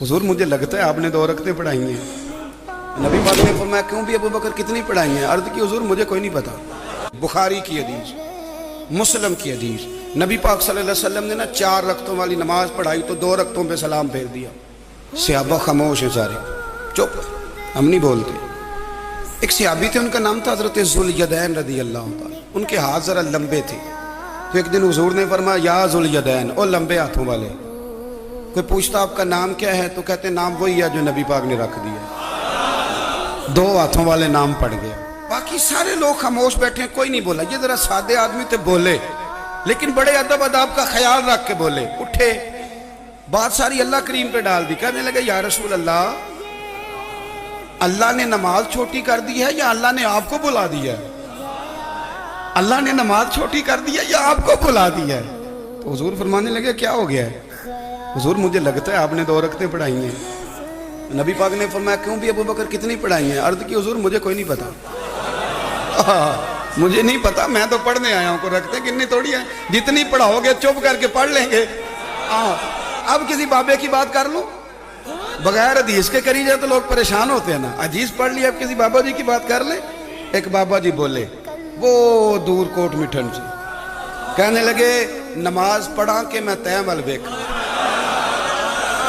हुजूर मुझे लगता है आपने 2 रकतें पढ़ाई हैं। नबी पाक ने फरमाया क्यों भी अबू बकर कितनी पढ़ाई हैं? अर्ज़ की हुजूर मुझे कोई नहीं पता। बुखारी की हदीस, मुस्लिम की हदीस, नबी पाक सल्लल्लाहु अलैहि वसल्लम ने ना 4 रकतों वाली नमाज पढ़ाई तो 2 रकतों पे सलाम फेर दिया। सहाबा खामोश हैं सारे, चुप, हम नहीं बोलते। एक सहाबी थे, उनका नाम था हज़रत ज़ुल्यदैन रज़ी अल्लाह तआला। उनके हाथ ज़रा लंबे थे, तो एक दिन हुजूर ने फरमाया या ज़ुल्यदैन, ओ लंबे हाथों वाले। कोई पूछता आपका नाम क्या है तो कहते नाम वही है जो नबी पाक ने रख दिया। 2 हाथों वाले नाम पड़ गया। बाकी सारे लोग खामोश बैठे हैं, कोई नहीं बोला। ये जरा सादे आदमी थे, बोले, लेकिन बड़े अदब अदाब का ख्याल रख के बोले। उठे, बात सारी अल्लाह करीम पे डाल दी। कहने लगे या रसूल अल्लाह, अल्लाह ने नमाज छोटी कर दी है या अल्लाह ने आपको बुला दिया है? अल्लाह ने नमाज छोटी कर दी है या आपको बुला दिया है? तो हुजूर फरमाने लगे क्या हो गया है? हुजूर मुझे लगता है आपने 2 रकतें पढ़ाई हैं। नबी पाक ने फरमाया क्यों भी अबू बकर कितनी पढ़ाई हैं? अर्ज़ की हुजूर मुझे कोई नहीं पता। मुझे नहीं पता, मैं तो पढ़ने आया हूँ। को रखते कितनी थोड़ी है, जितनी पढ़ाओगे चुप करके पढ़ लेंगे। अब किसी बाबे की बात कर लो, बगैर हदीस के करी जाए तो लोग परेशान होते हैं ना। हदीस पढ़ ली, अब किसी बाबा जी की बात कर ले। एक बाबा जी बोले, वो दूर कोट मिठन से, कहने लगे नमाज पढ़ा के मैं तैं वाल वेखा,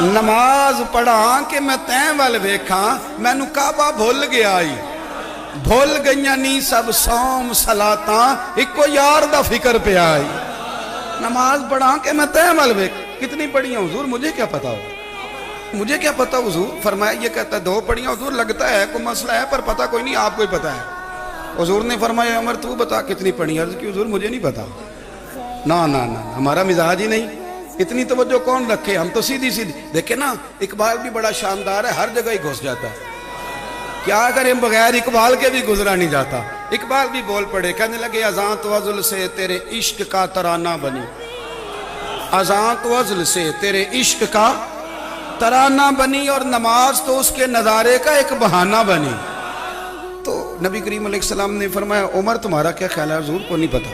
नमाज पढ़ा के मैं तैं वाल वेखा, मैनू काबा भुल गया आई, भुल गईयां नी सब सौम सलाता, इको यार दा फिक्र पे आई। नमाज पढ़ा के मैं तैं वाल वेख, कितनी पढ़ी है हुजूर? मुझे क्या पता हो, मुझे क्या पता हुजूर? फरमाया ये कहता 2 पढ़ियां हुजूर, लगता है कोई मसला है पर पता कोई नहीं, आपको ही पता है। हुजूर ने फरमाया उमर तू बता कितनी पढ़ी? अर्ज़ की हुजूर मुझे नहीं पता। ना ना ना, हमारा मिजाज ही नहीं, इतनी तवज्जो कौन रखे, हम तो सीधी सीधी। देखे ना, इकबाल भी बड़ा शानदार है, हर जगह ही घुस जाता है। क्या करें, बगैर इकबाल के भी गुजरा नहीं जाता। इकबाल भी बोल पड़े, कहने लगे अज़ां तो वज़ल से तेरे इश्क का तराना बनी, अज़ां तो वज़ल से तेरे इश्क का तराना बनी, और नमाज तो उसके नज़ारे का एक बहाना बनी। तो नबी करीम अलैहिस्सलाम ने फरमाया उमर तुम्हारा क्या ख्याल है? हुजूर को नहीं पता।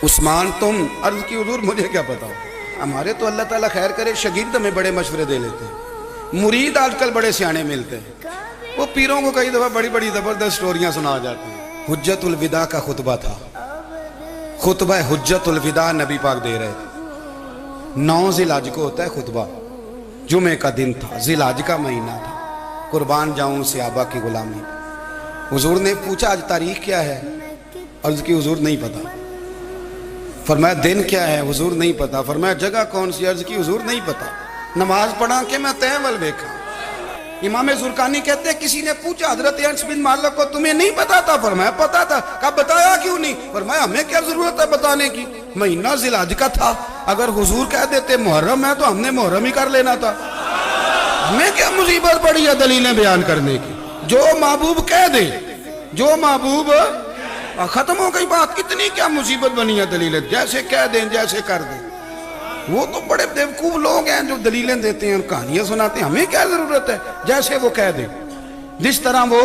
उस्मान तुम? अर्ज़ की हुजूर मुझे क्या पता। हमारे तो अल्लाह ताला खैर करे, शागिर्द हमें बड़े मशवरे दे लेते हैं, मुरीद आजकल बड़े सियाने मिलते हैं। वो पीरों को कई दफ़ा बड़ी बड़ी ज़बरदस्त स्टोरियाँ सुना जाती हैं। हुज्जतुल विदा का खुतबा था, खुतबा हुज्जतुल विदा नबी पाक दे रहे थे। 9 ज़िलहज को होता है खुतबा, जुमे का दिन था, ज़िलहज का महीना था, कुर्बान जाऊँ सहाबा की गुलामी। हुजूर ने पूछा आज तारीख क्या है? अर्ज़ की हुजूर नहीं पता। फरमाया दिन क्या है? हुजूर नहीं पता। फरमाया जगह कौन सी? अर्ज़ की हुजूर नहीं पता। नमाज पढ़ा के मैं तैं वाल वेखा। इमाम ज़ुरकानी कहते हैं किसी ने पूछा हज़रत अनस बिन मालिक को तुम्हें नहीं पता था? फरमाया पता था। कब बताया क्यों नहीं? फरमाया हमें क्या जरूरत है बताने की, महीना ज़िलहज का था, अगर हुजूर कह देते मुहर्रम है तो हमने मुहर्रम ही कर लेना था। हमें क्या मुसीबत पड़ी है दलीलें बयान करने की? जो महबूब कह दे, जो महबूब, खत्म हो गई बात। इतनी क्या मुसीबत बनी है दलीलें, जैसे कह दें जैसे कर दें। वो तो बड़े बेवकूफ लोग हैं जो दलीलें देते हैं, कहानियां सुनाते हैं। हमें क्या जरूरत है, जैसे वो कह दे, जिस तरह वो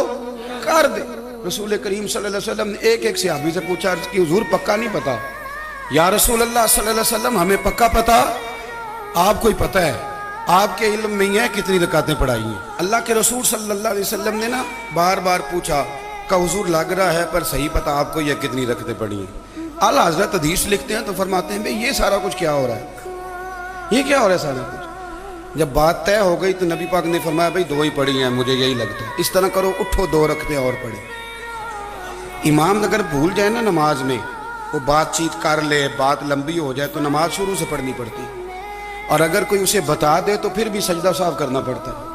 कर दे। रसूल करीम सल्लल्लाहु अलैहि वसल्लम ने एक सहाबी से पूछा कि हुजूर पक्का नहीं पता? या रसूल अल्लाह सल्लल्लाहु अलैहि वसल्लम हमें पक्का पता, आपको ही पता है, आपके इल्म में ही है कितनी रकातें पढ़ाई हैं। अल्लाह के रसूल सल्लल्लाहु अलैहि वसल्लम ने ना बार बार पूछा का हुजूर लग रहा है पर सही पता आपको ये कितनी रकतें पढ़ी हैं। आला हज़रत हदीस लिखते हैं तो फरमाते हैं भाई ये सारा कुछ क्या हो रहा है, ये क्या हो रहा है सारा कुछ? जब बात तय हो गई तो नबी पाक ने फरमाया भाई 2 ही पढ़ी हैं, मुझे यही लगता है। इस तरह करो, उठो 2 रकतें और पढ़े। इमाम अगर भूल जाए ना नमाज में, वो बातचीत कर ले, बात लंबी हो जाए तो नमाज शुरू से पढ़नी पड़ती, और अगर कोई उसे बता दे तो फिर भी सजदा साफ करना पड़ता है।